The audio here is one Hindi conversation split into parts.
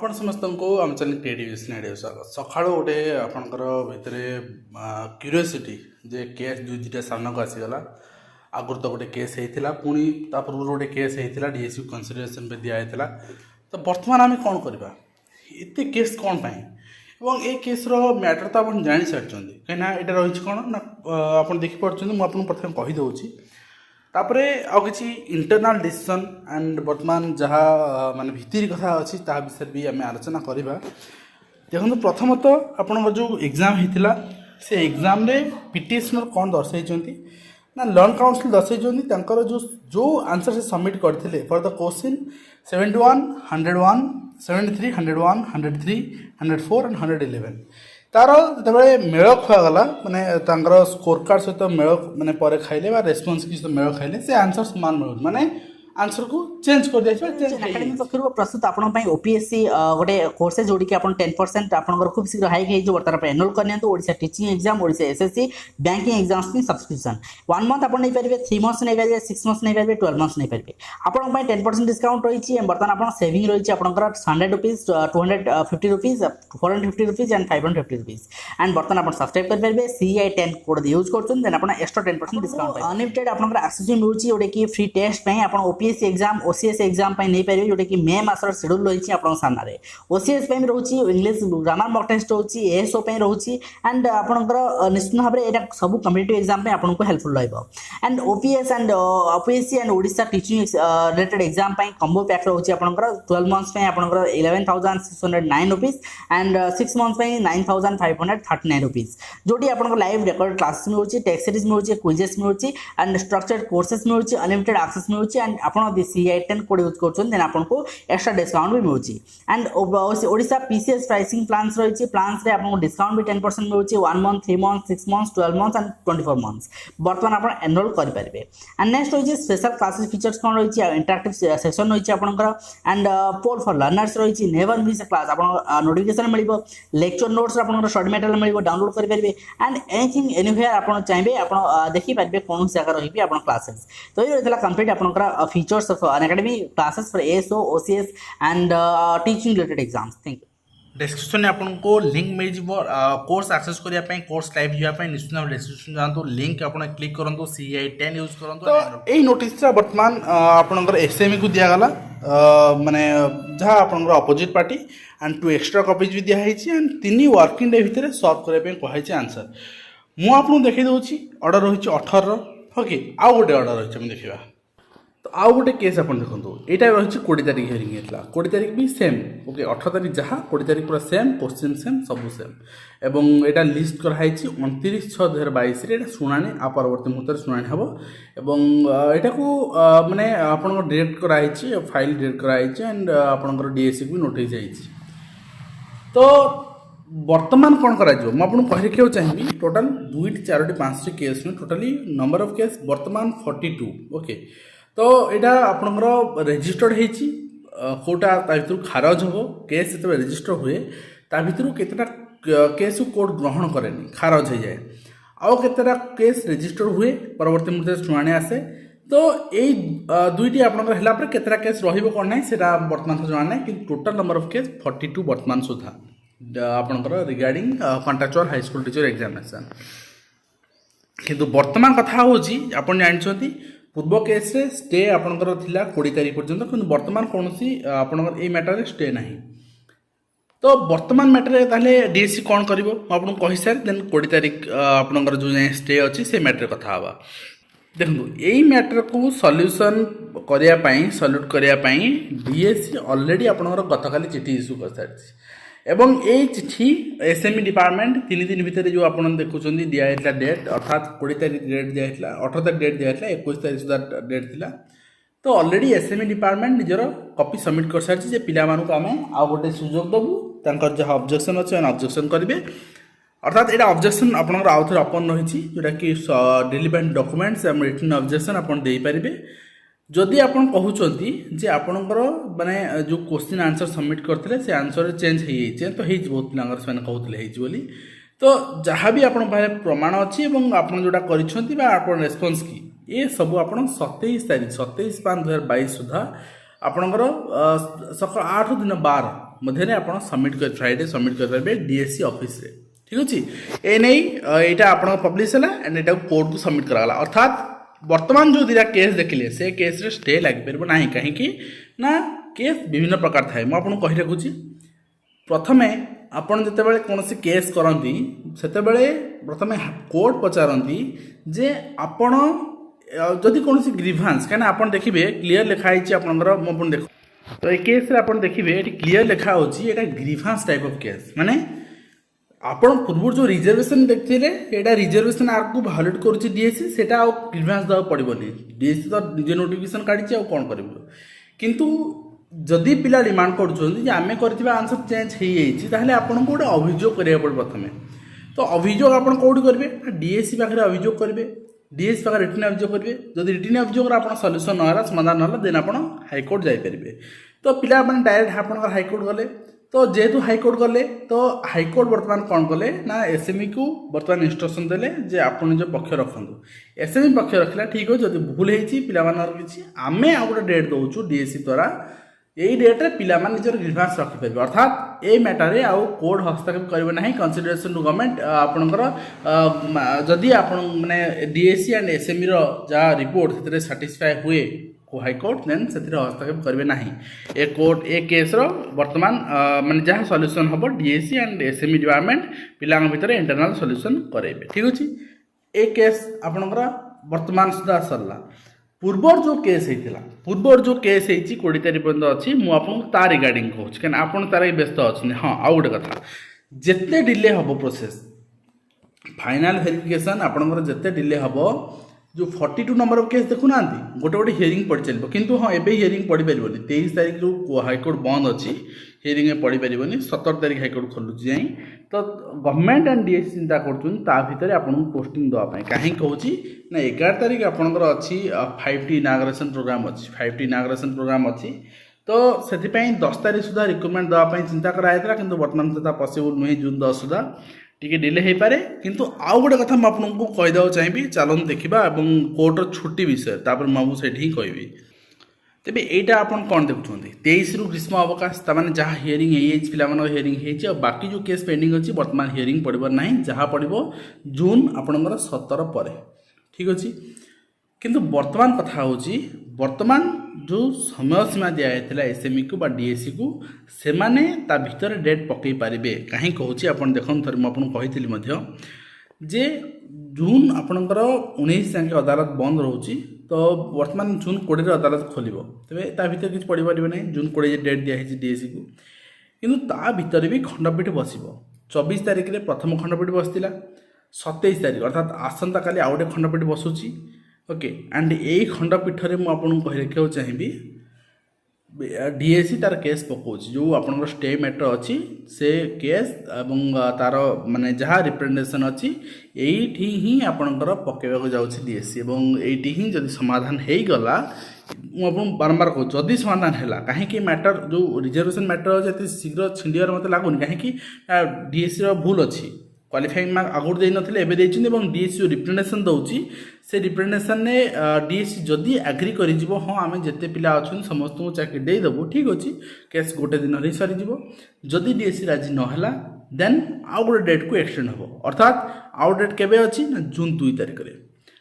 आपण समस्त को आम चैनल क्रिएटिव स्वागत सका गोटे आपणकर भितर क्यूरीओसिटी जे केस दुई दुईटा सामना को आसीगला आगुरी तो गोटे केस होता पुणी पूर्व गोटे केस होता डीएसयू कंसिडरेशन पे दिखाई तो बर्तमान आम कौन करवा एत केस कौन पाई और ये केस्र मैटर तो आप जानी सारी कहीं यहाँ रही कौन ना आप देखिपुर मुझे प्रथम कहीदे तापरे आउ किसी इंटरनल डिसीजन एंड वर्तमान जहाँ माने भितर कथा अच्छी ता विषय भी आम आलोचना करवा देखो प्रथमतः आपण जो एग्जाम होता से एग्जाम रे पिटिशनर कौन दर्शाई ना लर्न काउंसिल दर्शाई जो जो आंसर से सबमिट करते फॉर द क्वेश्चन 71, 101, 73, 101, 103, 104 एंड 111 तार जो मेल खुआगला माने स्कोर कार्ड सहित मेल माने पर खाइले रेस्पॉन्स की सहित मेल खाइले से आंसर समान मिलू माने आंसर को चेंज कर दिया एकेडमी पक्षर प्रस्तुत आपण ओपीएससी गोटे कोर्सेज जोड़ी कि 10% आपंकर खूब शीघ्र हाइक हो बर्तमान एनरोल करनी Odisha teaching exam Odisha SSC banking exams subscription 1 month आप नहीं पारे 3 मंथ्स नहीं पारे 6 मंथ्स नहीं पारे 12 मंथ्स नहीं पारे आपण 10% डिस्काउंट रही बर्तमान आप सेविंग रही आपंकर 100 rupees 250 rupees 450 rupees and 550 rupees and बर्तमान आप सब्सक्राइब करेंगे CI10 कोड यूज कर एक्स्ट्रा 10% डिस्काउंट अनलिमिटेड आपंकर एक्सेस भी मिलूँ जोटे कि फ्री टेस्ट आप ओपीएससी एग्जाम ओसीएस एग्जाम नहीं पारे जोटा कि मे मासर शेड्यूल रही है सामने ओसीएस रोचे इंग्लिश ग्रामर मॉक टेस्ट रोचे एएसओ रोचे एंड आपंकर निश्चित भाव में यहाँ सब कम्पिटिटिव एग्जाम आपको हेल्पफुल रहा and OPS and OPSC and Odisha teaching related exam combo pack रोचे आपंकर 12 मंथ्स आपंकर 11,609 रुपीज एंड 6 मंथ्स 9,539 रुपीज जोटी आपंकर लाइव रिकॉर्ड क्लासेस मिलूँ टेक्स्ट सीरीज मिलूँ क्विजेस मिलूँ एंड स्ट्रक्चर्ड कोर्सेस मिलूँ अनलिमिटेड एक्सेस मिलूँ एंड आप CI10 कोड यूज कर आपको एक्स्ट्रा डिस्काउंट भी मिलूँ and Odisha PCS pricing plans रही प्लान्स आपको डिस्काउंट भी 10% मिलूँ 1 month 3 month 6 months 12 months and 24 months बर्तमान आप एनरोल करेंगे एंड नेक्स्ट रही स्पेशल क्लासेस फीचर्स कौन रही इंटरएक्टिव सेक्शन रही आपंकर एंड पोल फॉर लर्नर्स रही नेवर मिस क्लास आप नोटिफिकेशन मिल लेक्चर नोट्स आप स्टडी मटेरियल मिल डाउनलोड करेंगे एंड एनीथिंग एनीवेयर आप चाहिए आप देखिपारे कौन जगह रही आप क्लासेस तो ये रही कंप्लीट आपंकर features of an academy classes for ASO, OCS and teaching related exams. Thank you. Description में आपको लिंक मिल जाव कोर्स एक्सेस करने कोर्स लाइव जावाई निश्चित भाव डिस्क्रिप्शन जातु लिंक आप क्लिक करूँ CI10 यूज करूँ तो यही नोटिस बर्तमान आपंकर SME को दिगला माने जहाँ आप opposite party and 2 extra copies भी दिखाई एंड 3 वर्किंग डे भितर सॉल्व करने कहुई आंसर मुझे देखी दूसरी ऑर्डर रही 18 ओके आउ गोटे ऑर्डर रही देखा तो आउ गोटे केस आप देखो यहाँ रही 20 तारीख हियरिंग होता 20 तारीख भी सेम ओके 18 तारीख जहाँ 20 तारीख पूरा सेम क्वेश्चन सेम सब सेम एवं यहाँ लिस्ट कराई 29/6/2022 शुणाणी आ परवर्त मुहूर्त शुणाणी हम एवं यहाँ को माने आप डेट कराई फाइल डेट कराई एंड आपंकर डीएससी भी नोटिस जाइए तो वर्तमान कौन कर कह चाहिए टोटाल 2, 4, 5 केस में टोटाली नंबर ऑफ केस वर्तमान 42 ओके तो यहाँ आपंकर रेजिस्टर्ड होती कौटा भर खारज हम केस जो रेजिस्टर हुए ता भर केतेटा केस कोर्ट ग्रहण कैनि खारज हो जाए आउ केतेटा केस रेजिस्टर हुए परवर्ती मुहूर्त शुणाणी आसे तो यही दुईटी आपंकर है केतेटा केस रही ना से बर्तमान जना ना कि टोटाल नंबर ऑफ केस 42 बर्तमान सुधा आपंकर regarding contractual high school teacher examination किंतु वर्तमान कथा हूँ आप जानते पूर्व केस रे स्टे आपंकर 20 तारीख पर्यंत कि वर्तमान कौन आपंकर ये मैटर स्टे ना तो वर्तमान मैटर ताले डीएससी कौन कर आपको कही सारे देन 20 तारीख आपंकर जो जाए स्टे अच्छी से मैटर कथा हवा देखो यही मैटर को सॉल्यूशन करने सल्यूट करने डीएससी ऑलरेडी आपंकर गतकाली चिठी इश्यू कर सारी एवं ये चिठी एसएमई डिपार्टमेंट 3 दिन भितर जो आप देखुं दिखाई डेट अर्थात 20 तारीख डेट दिखाई 18 तारीख डेट दिखाई 21 तारीख सुधा डेट थी तो ऑलरेडी एसएमई डिपार्टमेंट निजर कॉपी सबमिट कर सारी पिलामानू आम आउ गोटे सुजोग देवु जहाँ ऑब्जेक्शन अच्छे ऑब्जेक्शन करेंगे अर्थात यहाँ ऑब्जेक्शन आपंकर आउ थे ओपन रही जोटा कि रिलेवेंट डॉक्यूमेंट्स रिटन ऑब्जेक्शन आप देपारे जदि आप कहते जे आपणकर माने जो क्वेश्चन आंसर सबमिट करते से आंसर चेंज हो तो बहुत पिलांगर से कहते तो जहाँ भी आप प्रमाण अच्छी आप जोटा कर रेस्पॉन्स की ये सब आप 27 तारीख 27/5/2022 सुधा आपणकर सकाल 8 दिन 12 मध्य आप सबमिट कर फ्राइडे सबमिट करेंगे डीएससी ऑफिस रे ठीक अच्छे ए नहीं यहाँ आप पब्लिश है एंड यहाँ कोर्ट को सबमिट कराला अर्थात वर्तमान जो दिरा केस देखिले से केस रे स्टे लग पार ना कहीं ना केस विभिन्न प्रकार थाए मुझे कही रखुची प्रथमे आपण जितेबाला कौन केस करती से प्रथमे कोर्ट पचारती जे आपण जदि कौन ग्रीभांस कहीं आप देखिए क्लीयर लिखाई आपंकर मुझे देख तो ये केस रे आप देखिए ये क्लीयर लिखा होची ग्रीभांस टाइप ऑफ केस माने आपण पूर्व जो रिजर्वेशन देखते यहाँ रिजर्वेशन आर्क को भायोलेट करुच्ची डीएससी से ग्रीभांस देवा पड़ोनी डीएससी तो निजे नोटिफिकेशन काढ़ी कौन कर किंतु जदि पिला डिमांड कर आम कर आंसर चेंज हो जाए आपको गोटे अभियोग करा पड़े प्रथम तो अभियोग आप कौटी करेंगे डीएससी पाखे अभियोग करेंगे डीएससी पाखे रिटर्न अभियोग करेंगे जब रिटर्न अभियोग आप सल्यूसन ना समाधान ना देन आप हाइकोर्ट जापरेंगे तो पिला डायरेक्ट आप हाइकोर्ट गले तो जेहेतु हाइकोर्ट गले तो हाइकोर्ट बर्तमान कौन कले ना एसएमई को बर्तमान इंस्ट्रक्शन देले जे आप निज पक्ष रखु एसएमई पक्ष रखला ठीक हो जब भूल होती कि आम आ गए डेट दौचु डीएससी द्वारा यही डेट्रे पिला निजर ग्रीभांस रखिपारे अर्थात ये मैटर आउ कोर्ट हस्तक्षेप करेंगे ना कंसिडरेशन टू गवर्नमेंट आपणकर जदि आप माने डीएससी एंड एसएमई जहाँ रिपोर्ट से साटिस्फाए हुए हाइकोर्ट देन से हस्तक्षेप करेंगे ना ए कोर्ट ए केस वर्तमान माने जहाँ सल्यूशन हम डीएससी एंड एसएमई डिपार्टमेंट पिला भितर इंटरनल सल्यूशन करेंगे ठीक अच्छे ए केस आपणकर वर्तमान सुधा सरला पूर्वर जो केस होता पूर्वर जो केस होती 20 तारीख पर्यटन अच्छी मुझे तार रिगार्डिंग कहूँ कहीं आप तार व्यस्त अच्छे हाँ आउ गोटे कथा जिते डिले हम प्रोसेस फाइनाल वेरिफिकेशन आपंकर जिते डिले हम जो 42 नंबर ऑफ केस देखुना गोटे गोटे हियरिंग पड़ चलो किंतु हाँ एवं हियरिंग पड़ पार 23 तारीख जो हाइकोर्ट बंद अच्छी हियरिंग पड़ पार 17 तारीख हाइकोर्ट खोलुची जाए तो गवर्नमेंट एंड डीएससी चिंता कर आपको पोस्टिंग देवाई कहीं कहूँ ना 11 तारीख आपंकर अच्छी 5T इनाग्रेशन प्रोग्राम अच्छी 5T इनाग्रेशन प्रोग्राम अच्छी तो से 10 तारीख सुधा रिक्रुटमेंट देवाई चिंता कराई कि बर्तमान से पॉसिबल नुहे जून 10 सुधा टी डिले हो पारे किंतु आउ गोटे कथा मुझे कहीदेव चाहिए चलन देखा कोर्टर छुट्टी विषय तापर मुझे ही कहि तेज यहाँ आप कौन देखुं 23 रु ग्रीष्म अवकाश तमाने जहाँ हियरिंग हो पिला हियरिंग हो बाकी जो केस पेंडिंग अच्छी बर्तमान हियरिंग पड़ो ना जहाँ पड़ो जून आपंकर 17 पर ठीक अच्छे किंतु वर्तमान कथा हूँ वर्तमान जो समय सीमा दिखाई एसएमई को डीएससी को से माने ता भीतर डेट पकई पारे कहीं कहूँ आप देखो थोड़े मुझे जे जून आपणकर 19 जाके अदालत बंद रोचे तो वर्तमान जून 20 अदालत खोल तेज ता भीतर किसी पढ़ी पारे ना जून 20 डेट दिखाई डीएससी को किंतु ता भीतर भी खंडपीठ बस 24 तारीख में प्रथम खंडपीठ बसला 27 तारीख अर्थात आसंता काली आउ गोटे खंडपीठ बसुची ओके एंड यही खंडपीठ में मुझे कही रखा चाहिए डीएससी तार केस पकाउछ जो आपन स्टे मैटर अच्छी से केस एवं तार माने जहाँ रिप्रेजेंटेशन अच्छी यही ही आपणकर पकेवाक जाउछि डीएससी एवं यही ही जदि समाधान हो गला मुझे बारंबार कहूँ जदि समाधान है कहीं मैटर जो रिजर्वेशन मैटर जो शीघ्र छिंडियार मत लगुनि कहीं डीएससी भूल अच्छी क्वालिफाइंग मार्क आगुरी दे नथिले एबे देइछिन एवं डीएससी जो रिप्रेजेंटेशन दउछि से रिप्रेजेंटेशन ने डीएससी जदि एग्री करि जिवो हां आमे जते पिला अछन समस्त को चाकरी दे देबो ठीक अछि केस गोटे दिन रे सरी जिवो जदि डीएससी राजी न हला देन आउ गोटे डेट को एक्सटेंड हबो अर्थात आउ डेट केबे अछि ना जून 2 तारिख रे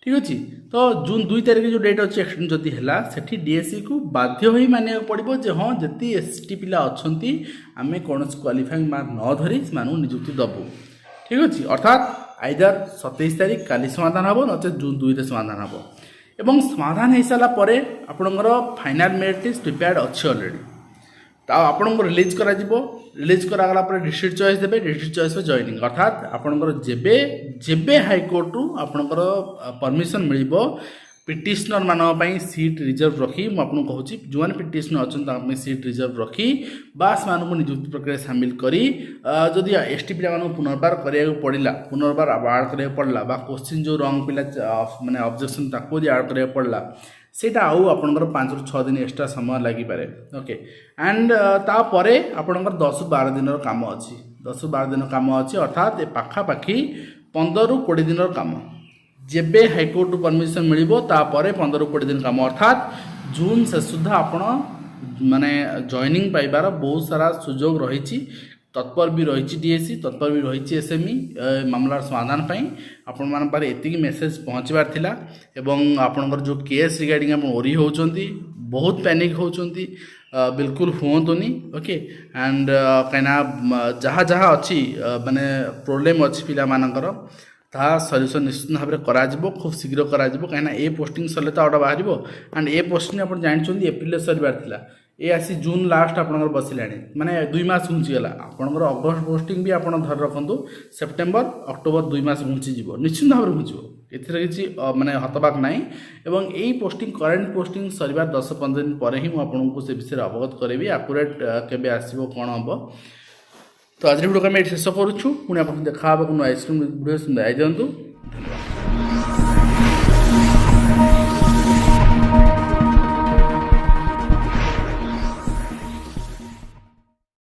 ठीक अछि तो जून 2 तारिख जो डेट अछि एक्सटेंड जदि हला सेठी डीएससी को बाध्य होई माने पड़िबो जे हां जति एसटी पिला अछंती आमे कोनस क्वालिफाइंग मार्क न धरि मानु नियुक्ति दबो ठीक अच्छे अर्थात आइदर 27 तारीख काली समाधान हम नचे जून 2 समाधान हम एवं समाधान हो सारापर आपणकर फाइनाल मेरिट लिस्ट प्रिपेयर्ड अच्छी अलरेडी तो आपको रिलीज कर रिलीज करागला डिस्ट्रिक्ट चॉइस देते डिस्ट्रिक्ट चॉइस जॉइनिंग अर्थात आपणकर जेबे जेबे हाइकोर्ट रु आपणकर परमिशन मिल पिटिशनर मान सीट रिजर्व रखी मुझे कहूँ जो मैंने पिटिशनर अच्छा सीट रिजर्व रखी बास मानक नियुक्ति प्रक्रिया सामिल करी जदि एसटी पिला पुनर्बार करा पड़ा पुनर्बार आड करा पड़ा क्वेश्चन जो रंग पिला माने ऑब्जेक्शन ताको आड करा पड़ा सेटा आउ आपणकर 5 ରୁ 6 दिन एक्स्ट्रा समय लगिपारे ओके एंड तापर आपणकर 10 ରୁ 12 दिन काम अच्छी 10 ରୁ 12 दिन काम अच्छी अर्थात पाखापाखि 15 ରୁ 20 दिन काम जेबे हाइकोर्ट परमिशन मिल 15 ରୁ 20 दिन काम अर्थात जून से सुधा आपण माने जॉइनिंग पाइबार बहुत सारा सुजोग रही तत्पर भी रही डीएससी तत्पर भी रही एसएमई मामलार समाधान आपण मान पारे एतिकी मेसेज पहुँचबार थिला एवं आपणकर जो केस रिगार्डिंग आप ओरी होउचंती बहुत पैनिक होउचंती बिल्कुल हुंतुनी ओके एंड कहीं जहाँ जहाँ अच्छी माने प्रोब्लेम अच्छी पिला मानकर ताहा सल्यूशन निश्चित भाव में करा खूब शीघ्र करा कहीं ए पोस्टिंग सरले तो आउट बाहर एंड ए पोस्टिंग आप जानते एप्रिल सर थिला ए आसी जून लास्ट आपंकर बसिलाणी माने 2 मास घुंचीगला आपंकर अगस्ट पोस्टिंग भी आप धर रखु सेप्टेम्बर अक्टोबर 2 मास घुंचीज निश्चित भाव में घुंचब एथिरे किसी माने हतबाक नहीं एवं यही पोस्टिंग करेन्ट पोस्टिंग सर 10-15 दिन पर ही मुझे से विषय अवगत करेबी आकुरेट केबे आसीबो कोन हम तो आज वीडियो को शेष करुच्छू पुणी आप देखा नुआ आइसक्रीम वीडियो सुंदर आई दिंतु।